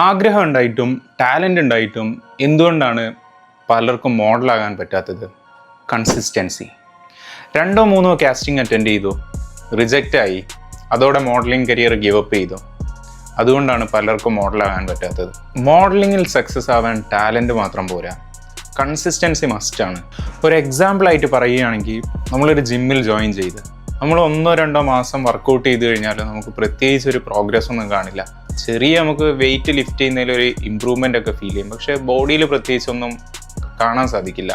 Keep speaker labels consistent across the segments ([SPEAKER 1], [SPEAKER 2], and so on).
[SPEAKER 1] ആഗ്രഹം ഉണ്ടായിട്ടും ടാലൻ്റ് ഉണ്ടായിട്ടും എന്തുകൊണ്ടാണ് പലർക്കും മോഡലാകാൻ പറ്റാത്തത്? കൺസിസ്റ്റൻസി. 2 3 കാസ്റ്റിംഗ് അറ്റൻഡ് ചെയ്തു, റിജക്റ്റായി, അതോടെ മോഡലിംഗ് കരിയർ ഗിവ് അപ്പ് ചെയ്തു. അതുകൊണ്ടാണ് പലർക്കും മോഡലാകാൻ പറ്റാത്തത്. മോഡലിങ്ങിൽ സക്സസ് ആവാൻ ടാലൻറ്റ് മാത്രം പോരാ, കൺസിസ്റ്റൻസി മസ്റ്റാണ്. ഒരു എക്സാമ്പിളായിട്ട് പറയുകയാണെങ്കിൽ, നമ്മളൊരു ജിമ്മിൽ ജോയിൻ ചെയ്ത് നമ്മൾ 1 2 മാസം വർക്കൗട്ട് ചെയ്ത് കഴിഞ്ഞാൽ നമുക്ക് പ്രത്യേകിച്ച് ഒരു പ്രോഗ്രസ് ഒന്നും കാണില്ല. നമുക്ക് വെയിറ്റ് ലിഫ്റ്റ് ചെയ്യുന്നതിലൊരു ഇമ്പ്രൂവ്മെൻ്റ് ഒക്കെ ഫീൽ ചെയ്യും, പക്ഷേ ബോഡിയിൽ പ്രത്യേകിച്ചൊന്നും കാണാൻ സാധിക്കില്ല.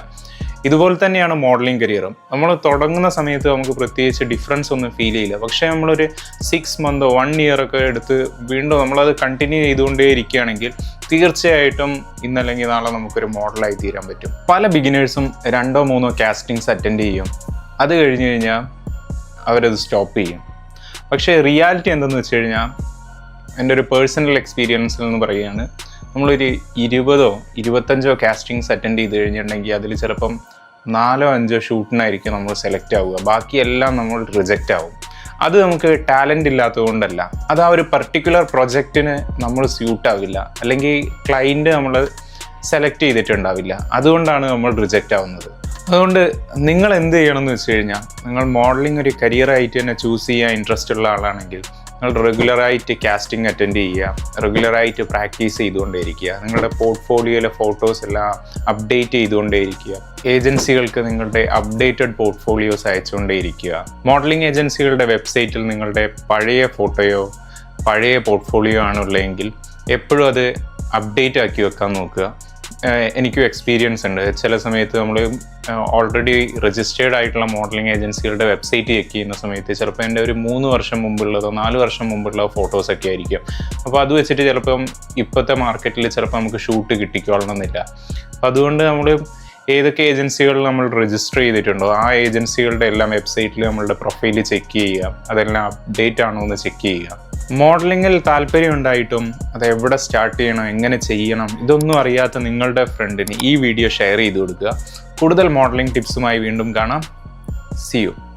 [SPEAKER 1] ഇതുപോലെ തന്നെയാണ് മോഡലിംഗ് കരിയറും. നമ്മൾ തുടങ്ങുന്ന സമയത്ത് നമുക്ക് പ്രത്യേകിച്ച് ഡിഫറൻസ് ഒന്നും ഫീൽ ചെയ്യില്ല, പക്ഷേ നമ്മളൊരു 6 month 1 year ഒക്കെ എടുത്ത് വീണ്ടും നമ്മളത് കണ്ടിന്യൂ ചെയ്തുകൊണ്ടേ ഇരിക്കുകയാണെങ്കിൽ തീർച്ചയായിട്ടും ഇന്നല്ലെങ്കിൽ നാളെ നമുക്കൊരു മോഡലായി തീരാൻ പറ്റും. പല ബിഗിനേഴ്സും 2 3 കാസ്റ്റിങ്സ് അറ്റൻഡ് ചെയ്യും, അത് കഴിഞ്ഞ് കഴിഞ്ഞാൽ അവരത് സ്റ്റോപ്പ് ചെയ്യും. പക്ഷേ റിയാലിറ്റി എന്തെന്ന് വെച്ച് കഴിഞ്ഞാൽ, എൻ്റെ ഒരു പേഴ്സണൽ എക്സ്പീരിയൻസിൽ നിന്ന് പറയുകയാണ്, നമ്മളൊരു 20 25 കാസ്റ്റിങ്സ് അറ്റൻഡ് ചെയ്ത് കഴിഞ്ഞിട്ടുണ്ടെങ്കിൽ അതിൽ ചിലപ്പം 4 5 ഷൂട്ടിനായിരിക്കും നമ്മൾ സെലക്ട് ആവുക, ബാക്കിയെല്ലാം നമ്മൾ റിജക്റ്റ് ആവും. അത് നമുക്ക് ടാലൻ്റ് ഇല്ലാത്തത് കൊണ്ടല്ല, അത് ആ ഒരു പർട്ടിക്കുലർ പ്രൊജക്റ്റിന് നമ്മൾ സ്യൂട്ട് ആവില്ല, അല്ലെങ്കിൽ ക്ലയൻറ്റ് നമ്മൾ സെലക്ട് ചെയ്തിട്ടുണ്ടാവില്ല, അതുകൊണ്ടാണ് നമ്മൾ റിജക്റ്റ് ആവുന്നത്. അതുകൊണ്ട് നിങ്ങൾ എന്ത് ചെയ്യണമെന്ന് വെച്ച് കഴിഞ്ഞാൽ, നിങ്ങൾ മോഡലിംഗ് ഒരു കരിയറായിട്ട് തന്നെ ചൂസ് ചെയ്യാൻ ഇൻട്രസ്റ്റ് ഉള്ള ആളാണെങ്കിൽ നിങ്ങൾ റെഗുലറായിട്ട് കാസ്റ്റിംഗ് അറ്റൻഡ് ചെയ്യുക, റെഗുലറായിട്ട് പ്രാക്ടീസ് ചെയ്തുകൊണ്ടേയിരിക്കുക, നിങ്ങളുടെ പോർട്ട്ഫോളിയോയിലെ ഫോട്ടോസ് എല്ലാം അപ്ഡേറ്റ് ചെയ്തുകൊണ്ടേയിരിക്കുക, ഏജൻസികൾക്ക് നിങ്ങളുടെ അപ്ഡേറ്റഡ് പോർട്ട്ഫോളിയോസ് അയച്ചുകൊണ്ടേയിരിക്കുക. മോഡലിംഗ് ഏജൻസികളുടെ വെബ്സൈറ്റിൽ നിങ്ങളുടെ പഴയ ഫോട്ടോയോ പഴയ പോർട്ട്ഫോളിയോ ആണുള്ളതെങ്കിൽ എപ്പോഴും അത് അപ്ഡേറ്റ് ആക്കി വെക്കാൻ നോക്കുക. എനിക്കും എക്സ്പീരിയൻസ് ഉണ്ട്. ചില സമയത്ത് നമ്മൾ ഓൾറെഡി രജിസ്റ്റേർഡ് ആയിട്ടുള്ള മോഡലിംഗ് ഏജൻസികളുടെ വെബ്സൈറ്റ് ചെക്ക് ചെയ്യുന്ന സമയത്ത് ചിലപ്പോൾ എൻ്റെ ഒരു 3 വർഷം മുമ്പുള്ളതോ 4 വർഷം മുമ്പുള്ള ഫോട്ടോസൊക്കെ ആയിരിക്കും. അപ്പോൾ അത് വെച്ചിട്ട് ചിലപ്പം ഇപ്പോഴത്തെ മാർക്കറ്റിൽ ചിലപ്പോൾ നമുക്ക് ഷൂട്ട് കിട്ടിക്കൊള്ളണമെന്നില്ല. അപ്പോൾ അതുകൊണ്ട് നമ്മൾ ഏതൊക്കെ ഏജൻസികളിൽ നമ്മൾ രജിസ്റ്റർ ചെയ്തിട്ടുണ്ടോ ആ ഏജൻസികളുടെ എല്ലാം വെബ്സൈറ്റിൽ നമ്മളുടെ പ്രൊഫൈൽ ചെക്ക് ചെയ്യുക, അതെല്ലാം അപ്ഡേറ്റ് ആണോ എന്ന് ചെക്ക് ചെയ്യുക. മോഡലിങ്ങിൽ താല്പര്യം ഉണ്ടായിട്ടും അത് എവിടെ സ്റ്റാർട്ട് ചെയ്യണം, എങ്ങനെ ചെയ്യണം, ഇതൊന്നും അറിയാത്ത നിങ്ങളുടെ ഫ്രണ്ടിന് ഈ വീഡിയോ ഷെയർ ചെയ്ത് കൊടുക്കുക. കൂടുതൽ മോഡലിംഗ് ടിപ്സുമായി വീണ്ടും കാണാം. See you.